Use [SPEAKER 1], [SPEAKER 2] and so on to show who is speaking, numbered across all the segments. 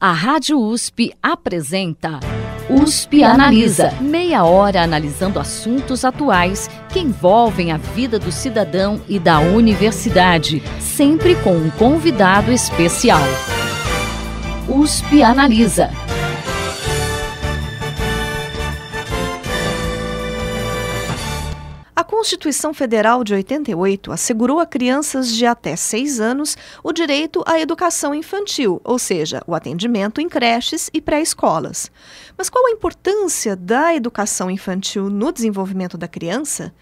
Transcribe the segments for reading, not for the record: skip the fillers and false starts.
[SPEAKER 1] A Rádio USP apresenta USP Analisa. Meia hora analisando assuntos atuais que envolvem a vida do cidadão e da universidade, sempre com um convidado especial. USP Analisa.
[SPEAKER 2] A Constituição Federal de 88 assegurou a crianças de até 6 anos o direito à educação infantil, ou seja, o atendimento em creches e pré-escolas. Mas qual a importância da educação infantil no desenvolvimento da criança?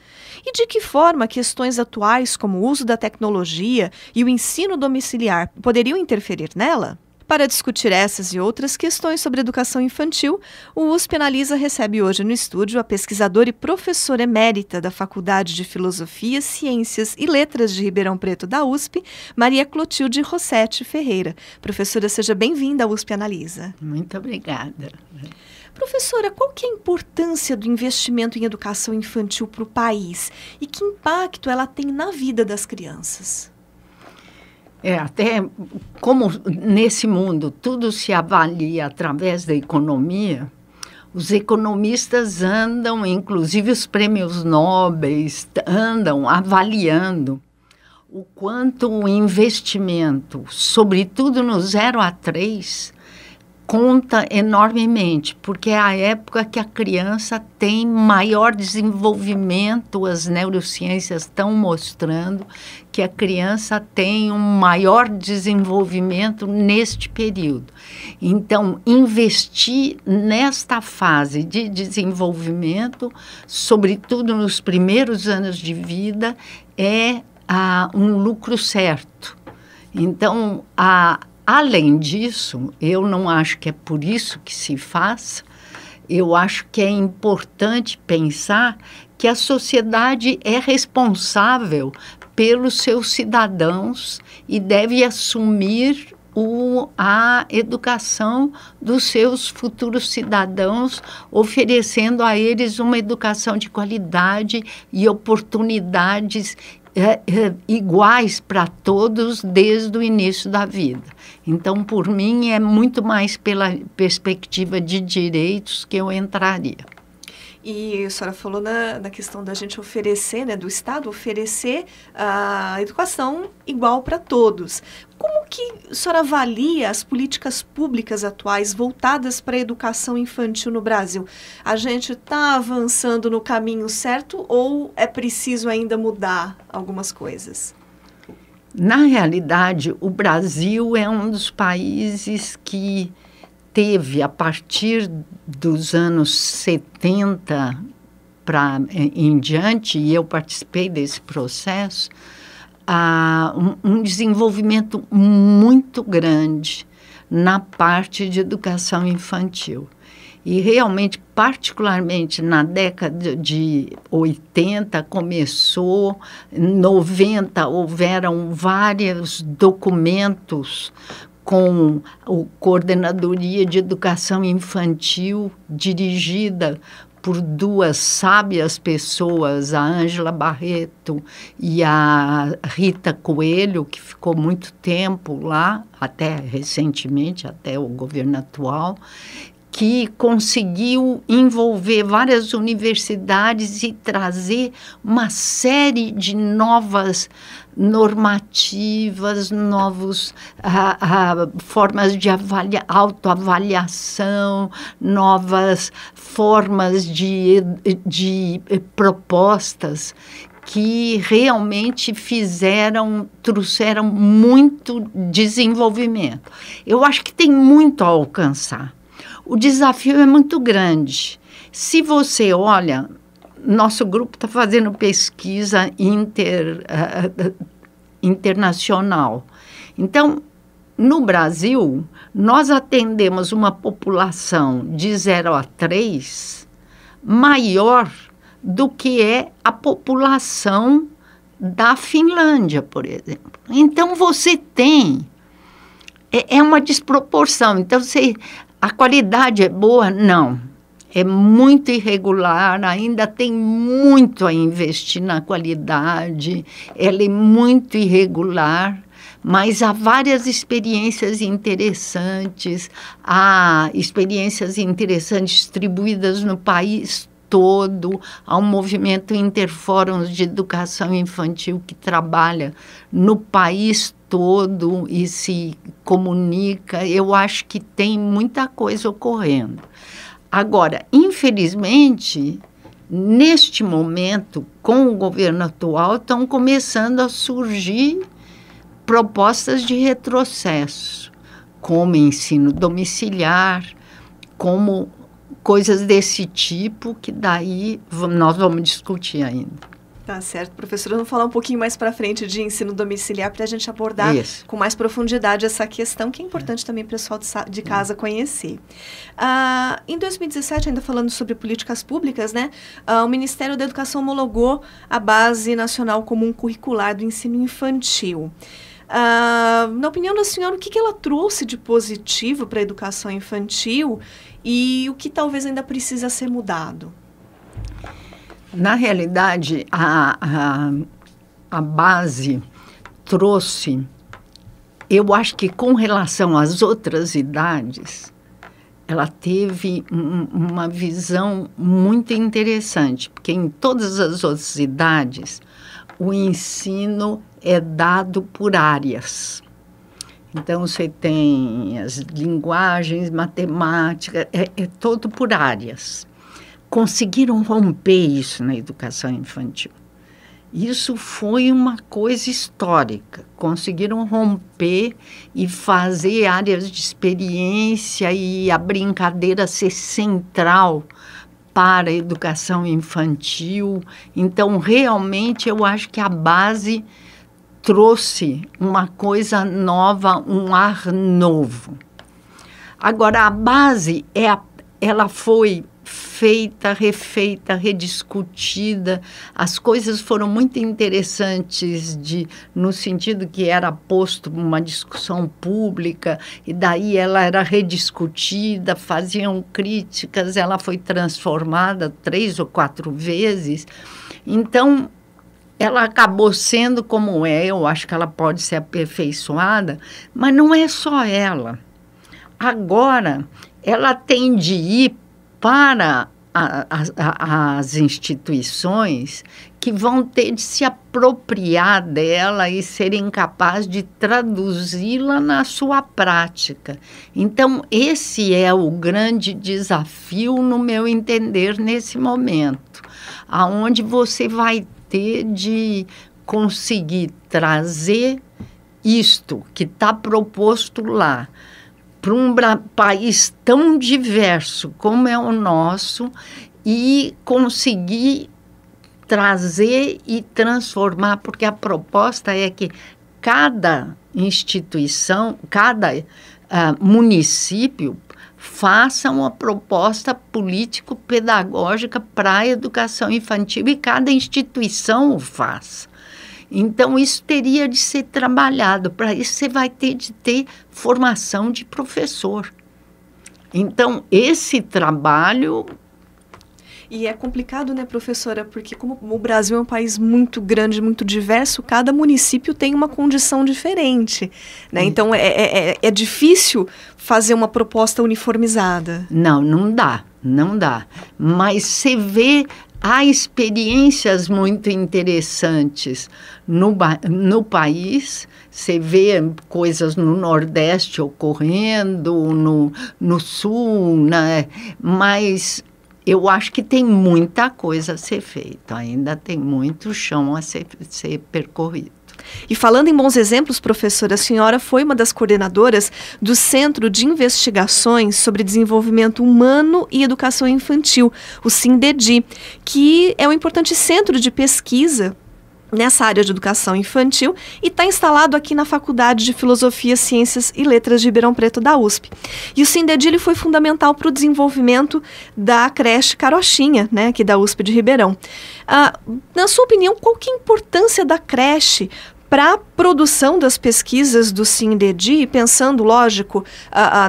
[SPEAKER 2] E de que forma questões atuais como o uso da tecnologia e o ensino domiciliar poderiam interferir nela? Para discutir essas e outras questões sobre educação infantil, o USP Analisa recebe hoje no estúdio a pesquisadora e professora emérita da Faculdade de Filosofia, Ciências e Letras de Ribeirão Preto da USP, Maria Clotilde Rossetti Ferreira. Professora, seja bem-vinda ao USP Analisa.
[SPEAKER 3] Muito obrigada.
[SPEAKER 2] Professora, qual que é a importância do investimento em educação infantil para o país e que impacto ela tem na vida das crianças?
[SPEAKER 3] Até como nesse mundo tudo se avalia através da economia, os economistas andam, inclusive os prêmios Nobel, andam avaliando o quanto o investimento, sobretudo no 0 a 3, conta enormemente, porque é a época que a criança tem maior desenvolvimento, as neurociências estão mostrando que a criança tem um maior desenvolvimento neste período. Então, investir nesta fase de desenvolvimento, sobretudo nos primeiros anos de vida, é um lucro certo. Então, além disso, eu não acho que é por isso que se faz, eu acho que é importante pensar que a sociedade é responsável pelos seus cidadãos e deve assumir a educação dos seus futuros cidadãos, oferecendo a eles uma educação de qualidade e oportunidades iguais para todos desde o início da vida. Então, por mim, é muito mais pela perspectiva de direitos que eu entraria.
[SPEAKER 2] E a senhora falou na questão da gente oferecer, né, do Estado oferecer a educação igual para todos. Como que a senhora avalia as políticas públicas atuais voltadas para a educação infantil no Brasil? A gente está avançando no caminho certo ou é preciso ainda mudar algumas coisas?
[SPEAKER 3] Na realidade, o Brasil é um dos países que teve, a partir dos anos 70 em diante, e eu participei desse processo, um desenvolvimento muito grande na parte de educação infantil. E realmente, particularmente na década de 80, começou, em 90 houveram vários documentos com a Coordenadoria de Educação Infantil, dirigida por duas sábias pessoas, a Ângela Barreto e a Rita Coelho, que ficou muito tempo lá, até recentemente, até o governo atual, que conseguiu envolver várias universidades e trazer uma série de novas normativas, novas formas de autoavaliação, novas formas de propostas que realmente trouxeram muito desenvolvimento. Eu acho que tem muito a alcançar. O desafio é muito grande. Se você olha, nosso grupo está fazendo pesquisa internacional. Então, no Brasil, nós atendemos uma população de 0 a 3 maior do que é a população da Finlândia, por exemplo. Então, você tem... É uma desproporção. Então, a qualidade é boa? Não. É muito irregular, ainda tem muito a investir na qualidade, ela é muito irregular, mas há várias experiências interessantes, distribuídas no país todo, há um movimento Interfóruns de Educação Infantil que trabalha no país todo e se comunica. Eu acho que tem muita coisa ocorrendo. Agora, infelizmente, neste momento, com o governo atual, estão começando a surgir propostas de retrocesso, como ensino domiciliar, como coisas desse tipo, que daí nós vamos discutir ainda.
[SPEAKER 2] Tá certo, professora. Vamos falar um pouquinho mais para frente de ensino domiciliar para a gente abordar com mais profundidade essa questão, que é importante também para o pessoal de casa conhecer. Em 2017, ainda falando sobre políticas públicas, né, o Ministério da Educação homologou a Base Nacional Comum Curricular do Ensino Infantil. Na opinião da senhora, o que ela trouxe de positivo para a educação infantil e o que talvez ainda precisa ser mudado?
[SPEAKER 3] Na realidade, a base trouxe, eu acho que com relação às outras idades, ela teve uma visão muito interessante, porque em todas as outras idades, o ensino é dado por áreas. Então, você tem as linguagens, matemática, é todo por áreas. Conseguiram romper isso na educação infantil. Isso foi uma coisa histórica. Conseguiram romper e fazer áreas de experiência e a brincadeira ser central para a educação infantil. Então, realmente, eu acho que a base trouxe uma coisa nova, um ar novo. Agora, a base, ela foi feita, refeita, rediscutida. As coisas foram muito interessantes no sentido que era posto uma discussão pública e daí ela era rediscutida, faziam críticas, ela foi transformada 3 ou 4 vezes. Então, ela acabou sendo como é. Eu acho que ela pode ser aperfeiçoada, mas não é só ela. Agora, ela tem de ir para as instituições que vão ter de se apropriar dela e serem capazes de traduzi-la na sua prática. Então, esse é o grande desafio, no meu entender, nesse momento, aonde você vai ter de conseguir trazer isto que está proposto lá, para um país tão diverso como é o nosso e conseguir trazer e transformar, porque a proposta é que cada instituição, cada município faça uma proposta político-pedagógica para a educação infantil e cada instituição o faça. Então, isso teria de ser trabalhado. Para isso, você vai ter de ter formação de professor. Então, esse trabalho...
[SPEAKER 2] E é complicado, né, professora? Porque como o Brasil é um país muito grande, muito diverso, cada município tem uma condição diferente, né? Então, é difícil fazer uma proposta uniformizada.
[SPEAKER 3] Não dá. Mas você vê... Há experiências muito interessantes no país. Você vê coisas no Nordeste ocorrendo, no Sul, né? Mas eu acho que tem muita coisa a ser feita. Ainda tem muito chão a ser percorrido.
[SPEAKER 2] E falando em bons exemplos, professora, a senhora foi uma das coordenadoras do Centro de Investigações sobre Desenvolvimento Humano e Educação Infantil, o CINDEDI, que é um importante centro de pesquisa nessa área de educação infantil e está instalado aqui na Faculdade de Filosofia, Ciências e Letras de Ribeirão Preto, da USP. E o CINDEDI ele foi fundamental para o desenvolvimento da creche Carochinha, né, aqui da USP de Ribeirão. Na sua opinião, qual que é a importância da creche para a produção das pesquisas do CINDEDI, pensando, lógico,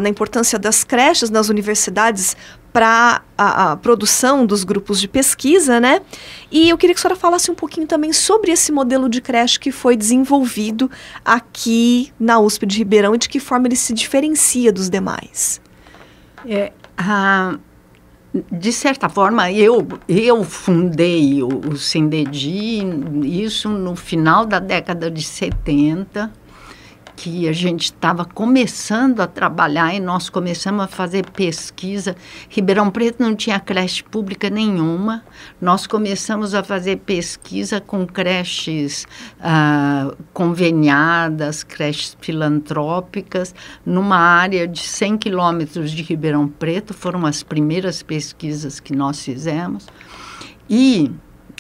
[SPEAKER 2] na importância das creches nas universidades para a produção dos grupos de pesquisa, né? E eu queria que a senhora falasse um pouquinho também sobre esse modelo de creche que foi desenvolvido aqui na USP de Ribeirão e de que forma ele se diferencia dos demais.
[SPEAKER 3] De certa forma, eu fundei o CINDEDI, isso no final da década de 70, que a gente estava começando a trabalhar e nós começamos a fazer pesquisa. Ribeirão Preto não tinha creche pública nenhuma. Nós começamos a fazer pesquisa com creches conveniadas, creches filantrópicas, numa área de 100 quilômetros de Ribeirão Preto. Foram as primeiras pesquisas que nós fizemos. E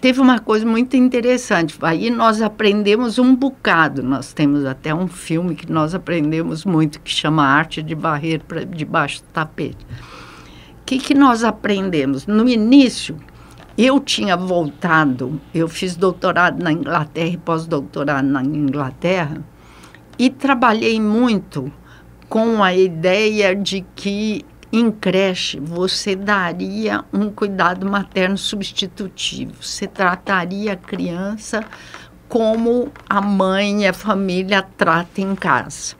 [SPEAKER 3] teve uma coisa muito interessante. Aí nós aprendemos um bocado. Nós temos até um filme que nós aprendemos muito, que chama Arte de Varrer para debaixo do tapete. O que nós aprendemos? No início, eu tinha voltado, eu fiz doutorado na Inglaterra e pós-doutorado na Inglaterra, e trabalhei muito com a ideia de que em creche, você daria um cuidado materno substitutivo. Você trataria a criança como a mãe e a família tratam em casa.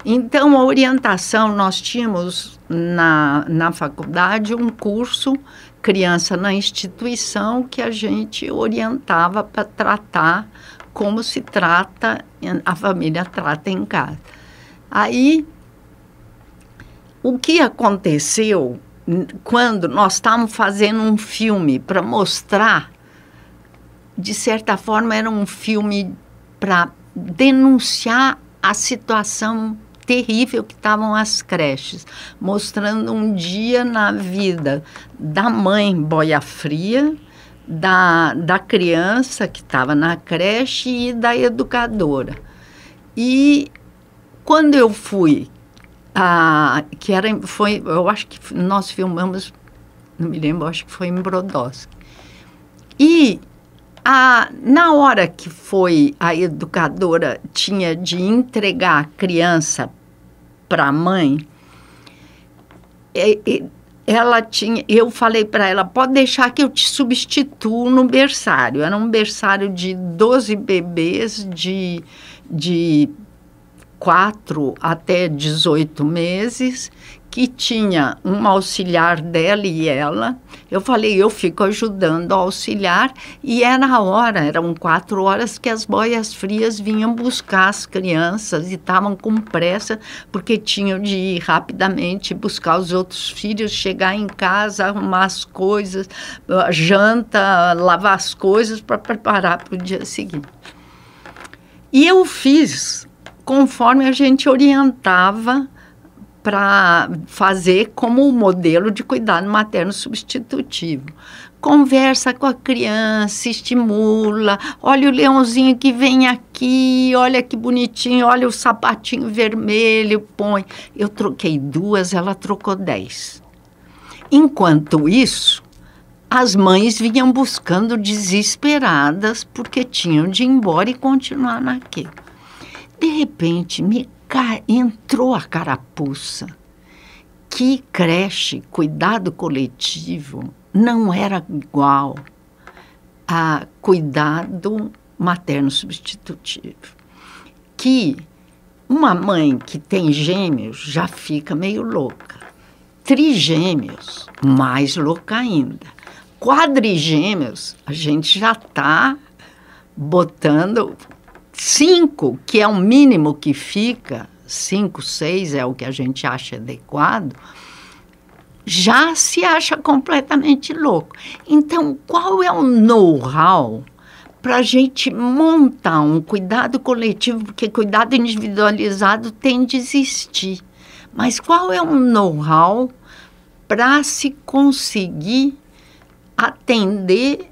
[SPEAKER 3] Então, a orientação, nós tínhamos na faculdade um curso Criança na Instituição, que a gente orientava para tratar como se trata, a família trata em casa. Aí, o que aconteceu quando nós estávamos fazendo um filme para mostrar, de certa forma, era um filme para denunciar a situação terrível que estavam as creches, mostrando um dia na vida da mãe boia fria, da criança que estava na creche e da educadora. E quando eu fui, eu acho que nós filmamos, não me lembro, acho que foi em Brodowski. E na hora que foi a educadora tinha de entregar a criança para a mãe, eu falei para ela, pode deixar que eu te substituo no berçário. Era um berçário de 12 bebês de 4 até 18 meses, que tinha um auxiliar dela e ela. Eu falei, eu fico ajudando a auxiliar, e eram 4 horas que as boias frias vinham buscar as crianças e estavam com pressa, porque tinham de ir rapidamente buscar os outros filhos, chegar em casa, arrumar as coisas, janta, lavar as coisas para preparar para o dia seguinte. E eu fiz conforme a gente orientava para fazer como o modelo de cuidado materno substitutivo. Conversa com a criança, estimula, olha o leãozinho que vem aqui, olha que bonitinho, olha o sapatinho vermelho, põe. Eu troquei 2, ela trocou 10. Enquanto isso, as mães vinham buscando desesperadas porque tinham de ir embora e continuar naquilo. De repente, entrou a carapuça que creche, cuidado coletivo, não era igual a cuidado materno substitutivo. Que uma mãe que tem gêmeos já fica meio louca. Trigêmeos, mais louca ainda. Quadrigêmeos, a gente já está botando 5, que é o mínimo que fica, 5, 6 é o que a gente acha adequado, já se acha completamente louco. Então, qual é o know-how para a gente montar um cuidado coletivo? Porque cuidado individualizado tem de existir. Mas qual é o know-how para se conseguir atender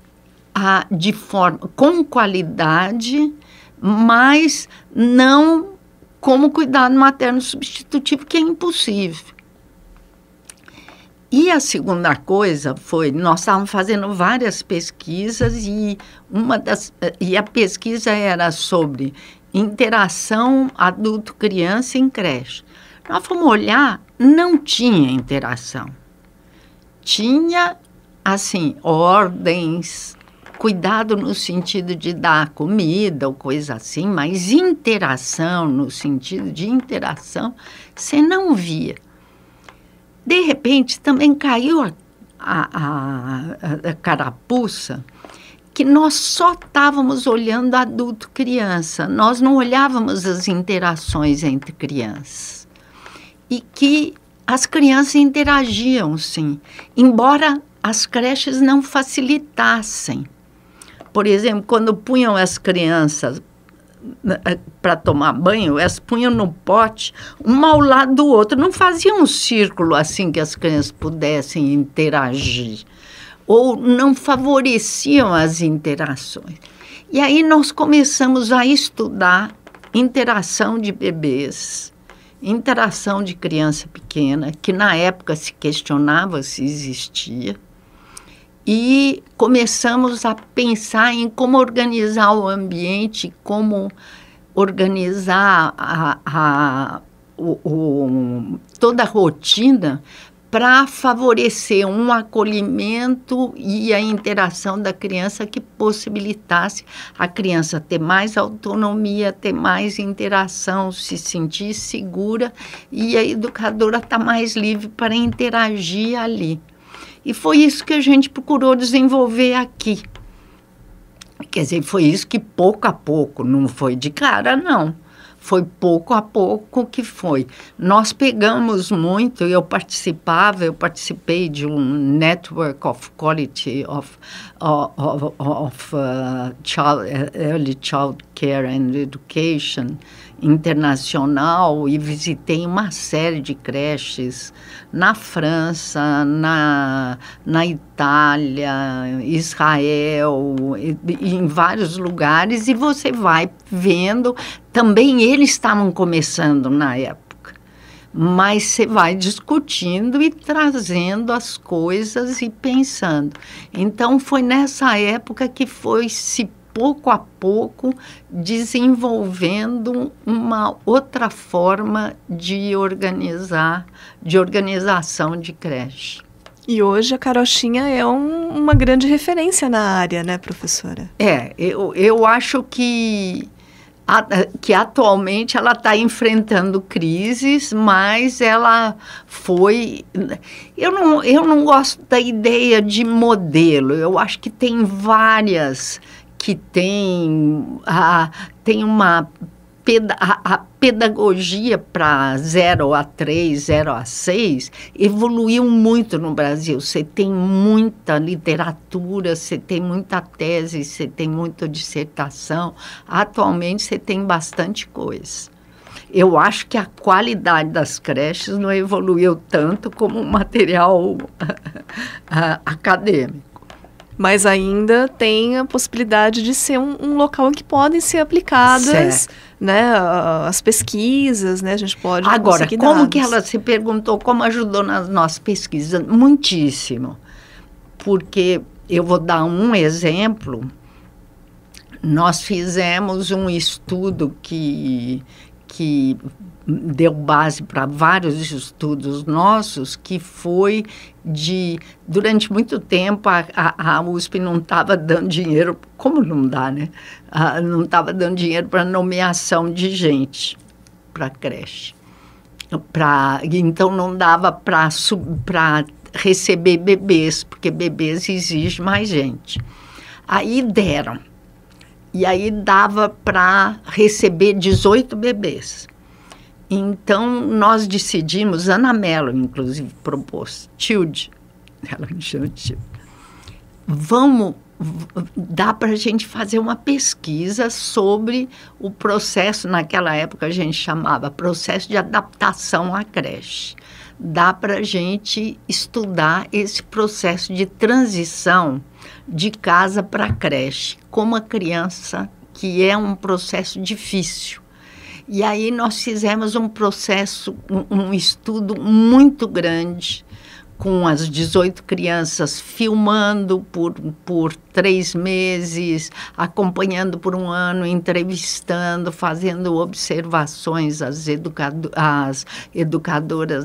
[SPEAKER 3] de forma, com qualidade, mas não como cuidado materno substitutivo, que é impossível. E a segunda coisa foi, nós estávamos fazendo várias pesquisas e a pesquisa era sobre interação adulto-criança em creche. Nós fomos olhar, não tinha interação. Tinha, assim, ordens, cuidado no sentido de dar comida ou coisa assim, mas interação, no sentido de interação, você não via. De repente, também caiu a carapuça que nós só estávamos olhando adulto-criança, nós não olhávamos as interações entre crianças. E que as crianças interagiam, sim, embora as creches não facilitassem. Por exemplo, quando punham as crianças para tomar banho, elas punham no pote, uma ao lado do outro. Não faziam um círculo assim que as crianças pudessem interagir. Ou não favoreciam as interações. E aí nós começamos a estudar interação de bebês, interação de criança pequena, que na época se questionava se existia. E começamos a pensar em como organizar o ambiente, como organizar toda a rotina para favorecer um acolhimento e a interação da criança que possibilitasse a criança ter mais autonomia, ter mais interação, se sentir segura e a educadora estar mais livre para interagir ali. E foi isso que a gente procurou desenvolver aqui. Quer dizer, foi isso que pouco a pouco, não foi de cara, não. Foi pouco a pouco que foi. Nós pegamos muito, eu participei de um Network of Quality of Early Child Care and Education internacional e visitei uma série de creches na França, na Itália, Israel, em vários lugares, e você vai vendo. Também eles estavam começando na época, mas você vai discutindo e trazendo as coisas e pensando. Então, foi nessa época que foi se pouco a pouco desenvolvendo uma outra forma de organização de creche.
[SPEAKER 2] E hoje a Carochinha é uma grande referência na área, né, professora?
[SPEAKER 3] Eu acho que atualmente ela está enfrentando crises, mas ela foi... Eu não gosto da ideia de modelo, eu acho que tem várias... que tem uma a pedagogia para 0 a 3, 0 a 6, evoluiu muito no Brasil. Você tem muita literatura, você tem muita tese, você tem muita dissertação. Atualmente, você tem bastante coisa. Eu acho que a qualidade das creches não evoluiu tanto como o material acadêmico.
[SPEAKER 2] Mas ainda tem a possibilidade de ser um local em que podem ser aplicadas, né, as pesquisas, né? A gente pode conseguir dados.
[SPEAKER 3] Como que ela se perguntou, como ajudou nas nossas pesquisas? Muitíssimo. Porque eu vou dar um exemplo. Nós fizemos um estudo que deu base para vários estudos nossos, que foi durante muito tempo, a USP não estava dando dinheiro, como não dá, né? Não estava dando dinheiro para nomeação de gente para creche. Então, não dava para receber bebês, porque bebês exige mais gente. Aí deram. E aí dava para receber 18 bebês. Então, nós decidimos, Ana Mello, inclusive, propôs, Tilde, ela me chama Tilde, dá para a gente fazer uma pesquisa sobre o processo, naquela época a gente chamava processo de adaptação à creche. Dá para a gente estudar esse processo de transição de casa para creche, como a criança, que é um processo difícil. E aí nós fizemos um estudo muito grande, com as 18 crianças, filmando por 3 meses, acompanhando por 1 ano, entrevistando, fazendo observações, as educadoras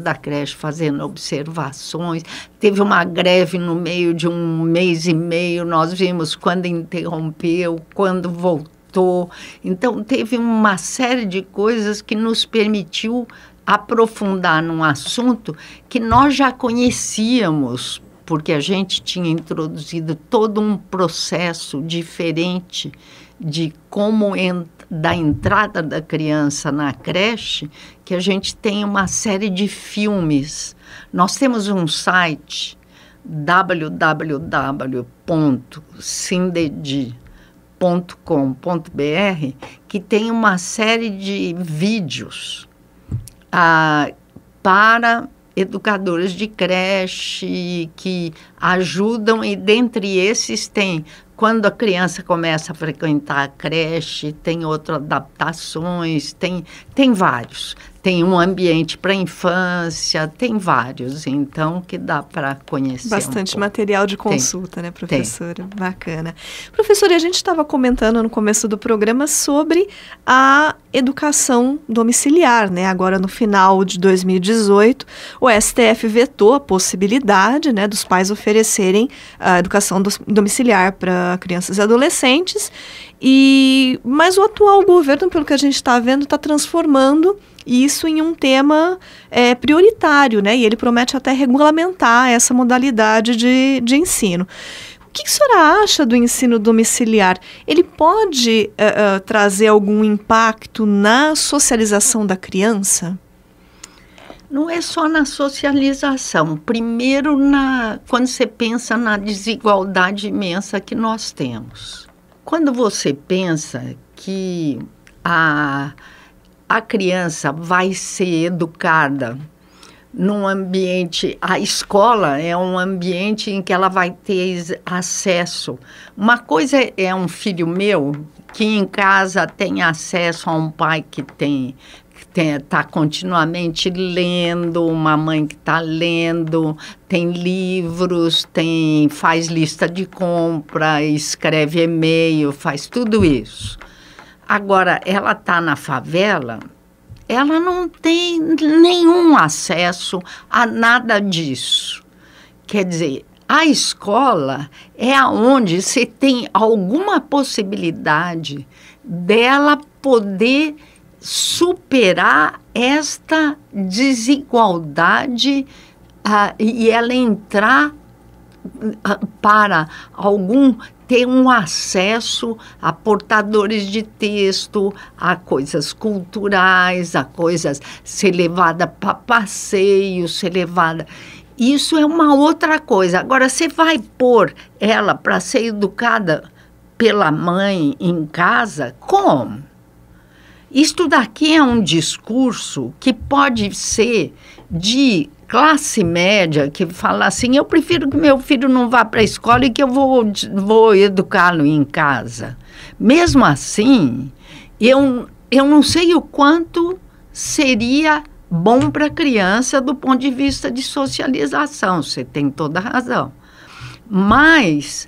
[SPEAKER 3] da creche fazendo observações. Teve uma greve no meio de 1 mês e meio, nós vimos quando interrompeu, quando voltou. Então, teve uma série de coisas que nos permitiu aprofundar num assunto que nós já conhecíamos, porque a gente tinha introduzido todo um processo diferente de como da entrada da criança na creche, que a gente tem uma série de filmes. Nós temos um site www.sindedi.com.br que tem uma série de vídeos para educadores de creche que ajudam, e dentre esses tem quando a criança começa a frequentar a creche, tem outras adaptações, tem vários. Tem um ambiente para infância, tem vários, então, que dá para conhecer.
[SPEAKER 2] Bastante material de consulta, né, professora? Tem. Bacana. Professora, a gente estava comentando no começo do programa sobre a educação domiciliar, né? Agora, no final de 2018, o STF vetou a possibilidade, né, dos pais oferecerem a educação domiciliar para crianças e adolescentes, mas o atual governo, pelo que a gente está vendo, está transformando isso em um tema prioritário, né? E ele promete até regulamentar essa modalidade de ensino. O que a senhora acha do ensino domiciliar? Ele pode trazer algum impacto na socialização da criança?
[SPEAKER 3] Não é só na socialização. Primeiro, quando você pensa na desigualdade imensa que nós temos. Quando você pensa que a criança vai ser educada num ambiente... A escola é um ambiente em que ela vai ter acesso. Uma coisa é um filho meu que em casa tem acesso a um pai que está continuamente lendo, uma mãe que está lendo, tem livros, faz lista de compra, escreve e-mail, faz tudo isso. Agora, ela está na favela, ela não tem nenhum acesso a nada disso. Quer dizer, a escola é onde você tem alguma possibilidade dela poder superar esta desigualdade e ela entrar para ter um acesso a portadores de texto, a coisas culturais, a coisas, ser levada para passeio, ser levada... Isso é uma outra coisa. Agora, você vai pôr ela para ser educada pela mãe em casa? Como? Isto daqui é um discurso que pode ser de classe média, que fala assim, eu prefiro que meu filho não vá para a escola e que eu vou educá-lo em casa. Mesmo assim, eu não sei o quanto seria bom para a criança do ponto de vista de socialização, você tem toda a razão. Mas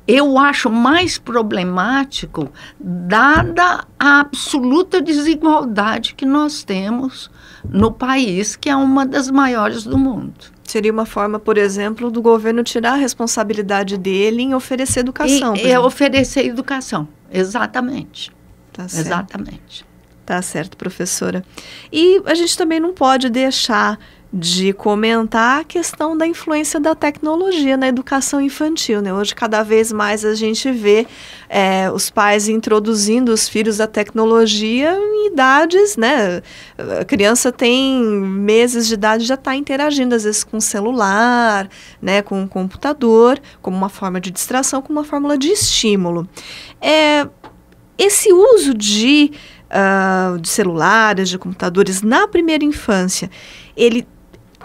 [SPEAKER 3] eu acho mais problemático, dada a absoluta desigualdade que nós temos no país, que é uma das maiores do mundo.
[SPEAKER 2] Seria uma forma, por exemplo, do governo tirar a responsabilidade dele em oferecer educação.
[SPEAKER 3] Oferecer educação, exatamente.
[SPEAKER 2] Tá certo.
[SPEAKER 3] Exatamente.
[SPEAKER 2] Tá certo, professora. E a gente também não pode deixar de comentar a questão da influência da tecnologia na educação infantil, né? Hoje, cada vez mais a gente vê os pais introduzindo os filhos à tecnologia em idades, né? A criança tem meses de idade, já está interagindo, às vezes, com o celular, né? Com o computador, como uma forma de distração, como uma fórmula de estímulo. Esse uso de celulares, de computadores na primeira infância, ele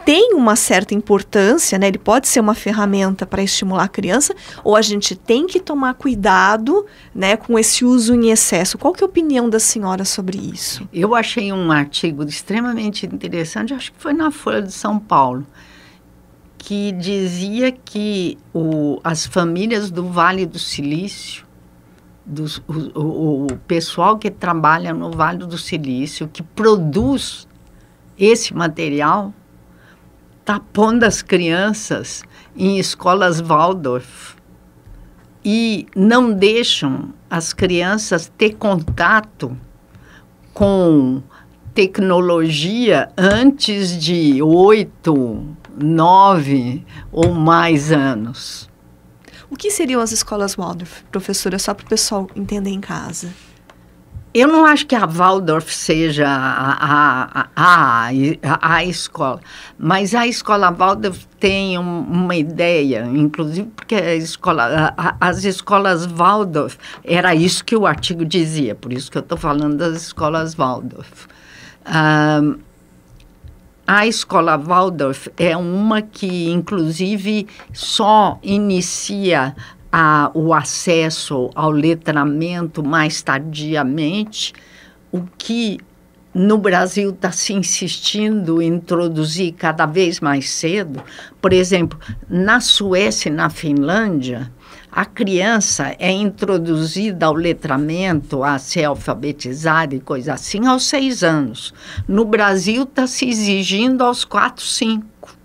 [SPEAKER 2] tem uma certa importância, né? Ele pode ser uma ferramenta para estimular a criança, ou a gente tem que tomar cuidado, né, com esse uso em excesso. Qual que é a opinião da senhora sobre isso?
[SPEAKER 3] Eu achei um artigo extremamente interessante, acho que foi na Folha de São Paulo, que dizia que as famílias do Vale do Silício, o pessoal que trabalha no Vale do Silício, que produz esse material, está pondo as crianças em escolas Waldorf e não deixam as crianças ter contato com tecnologia antes de 8, 9 ou mais anos.
[SPEAKER 2] O que seriam as escolas Waldorf, professora, só para o pessoal entender em casa?
[SPEAKER 3] Eu não acho que a Waldorf seja a escola, mas a escola Waldorf tem uma ideia, inclusive porque as escolas Waldorf, era isso que o artigo dizia, por isso que eu estou falando das escolas Waldorf. A escola Waldorf é uma que, inclusive, só inicia o acesso ao letramento mais tardiamente, o que no Brasil está se insistindo em introduzir cada vez mais cedo. Por exemplo, na Suécia e na Finlândia, a criança é introduzida ao letramento, a ser alfabetizada e coisa assim, aos 6 anos. No Brasil está se exigindo aos 4, 5,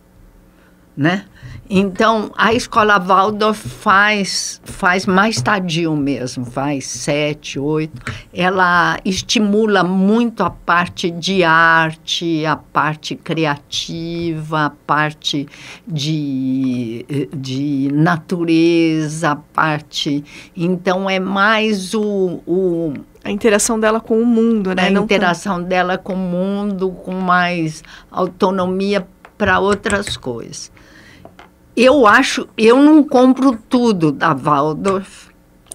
[SPEAKER 3] né? Então, a escola Waldorf faz mais tardio mesmo, faz 7, 8. Ela estimula muito a parte de arte, a parte criativa, a parte de natureza, a parte... Então, é mais
[SPEAKER 2] a interação dela com o mundo, né?
[SPEAKER 3] A interação dela com o mundo, com mais autonomia para outras coisas. Eu não compro tudo da Waldorf,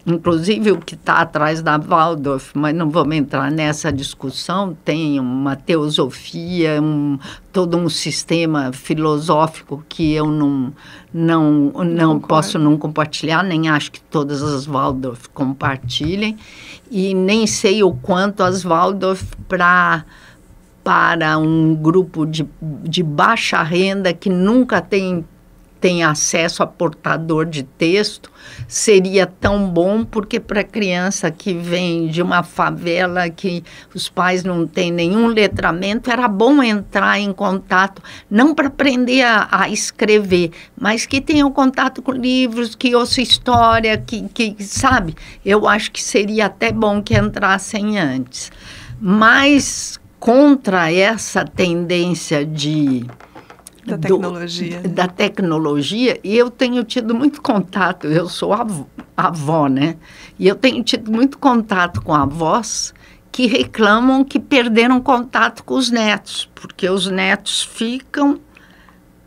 [SPEAKER 3] inclusive o que está atrás da Waldorf, mas não vamos entrar nessa discussão, tem uma teosofia, todo um sistema filosófico que eu não posso não compartilhar, nem acho que todas as Waldorf compartilhem, e nem sei o quanto as Waldorf para um grupo de baixa renda que nunca tem acesso a portador de texto, seria tão bom, porque para criança que vem de uma favela que os pais não têm nenhum letramento, era bom entrar em contato, não para aprender a escrever, mas que tenham contato com livros, que ouça história, que sabe? Eu acho que seria até bom que entrassem antes. Mas contra essa tendência da tecnologia, e eu tenho tido muito contato, eu sou avó, né? E eu tenho tido muito contato com avós que reclamam que perderam contato com os netos, porque os netos ficam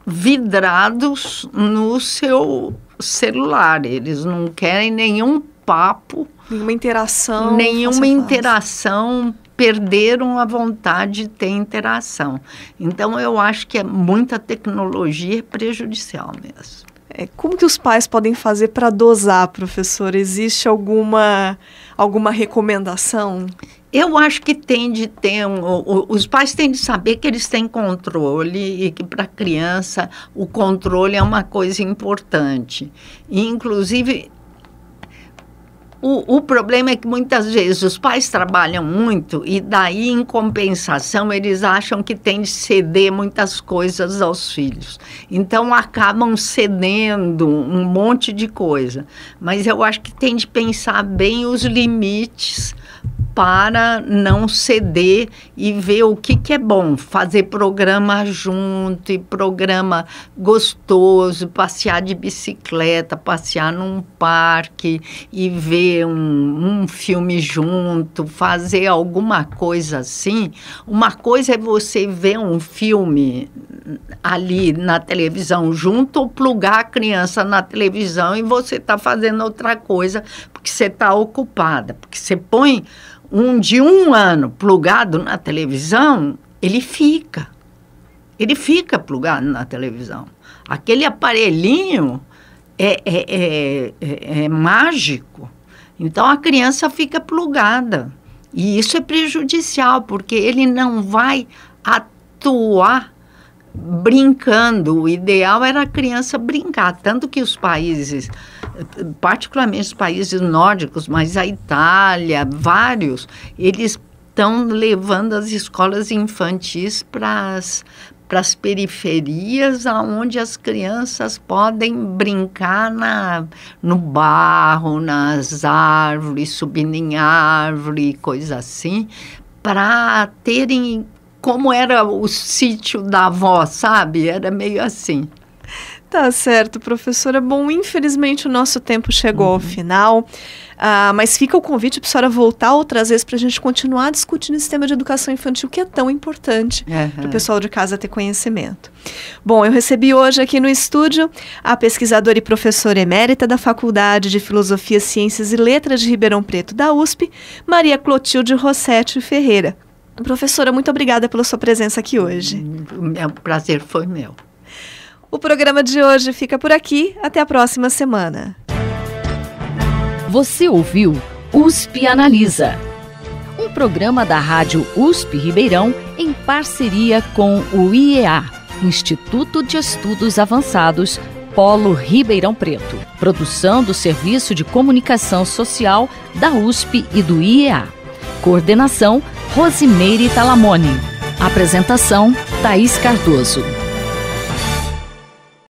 [SPEAKER 3] vidrados no seu celular, eles não querem nenhum papo,
[SPEAKER 2] nenhuma interação,
[SPEAKER 3] perderam a vontade de ter interação. Então, eu acho que muita tecnologia é prejudicial mesmo.
[SPEAKER 2] Como que os pais podem fazer para dosar, professora? Existe alguma recomendação?
[SPEAKER 3] Eu acho que tem de ter... os pais têm de saber que eles têm controle e que, para a criança, o controle é uma coisa importante. E, inclusive... O problema é que muitas vezes os pais trabalham muito e daí, em compensação, eles acham que tem de ceder muitas coisas aos filhos. Então, acabam cedendo um monte de coisa. Mas eu acho que tem de pensar bem os limites para não ceder e ver o que é bom. Fazer programa junto e programa gostoso, passear de bicicleta, passear num parque e ver um filme junto, fazer alguma coisa assim. Uma coisa é você ver um filme ali na televisão junto ou plugar a criança na televisão e você está fazendo outra coisa porque você está ocupada. Porque você põe de 1 ano plugado na televisão, ele fica plugado na televisão. Aquele aparelhinho é mágico. Então, a criança fica plugada. E isso é prejudicial, porque ele não vai atuar brincando. O ideal era a criança brincar, tanto que os países, particularmente os países nórdicos, mas a Itália, vários, eles estão levando as escolas infantis para as periferias, onde as crianças podem brincar no barro, nas árvores, subindo em árvore, coisa assim, para terem como era o sítio da avó, sabe? Era meio assim.
[SPEAKER 2] Tá certo, professora. Bom, infelizmente o nosso tempo chegou ao final, mas fica o convite para a senhora voltar outras vezes para a gente continuar discutindo esse tema de educação infantil, que é tão importante para o pessoal de casa ter conhecimento. Bom, eu recebi hoje aqui no estúdio a pesquisadora e professora emérita da Faculdade de Filosofia, Ciências e Letras de Ribeirão Preto, da USP, Maria Clotilde Rossetti Ferreira. Professora, muito obrigada pela sua presença aqui hoje.
[SPEAKER 3] O prazer foi meu.
[SPEAKER 2] O programa de hoje fica por aqui. Até a próxima semana.
[SPEAKER 1] Você ouviu USP Analisa, um programa da Rádio USP Ribeirão em parceria com o IEA, Instituto de Estudos Avançados, Polo Ribeirão Preto. Produção do Serviço de Comunicação Social da USP e do IEA. Coordenação, Rosimeire Talamone. Apresentação, Thaís Cardoso.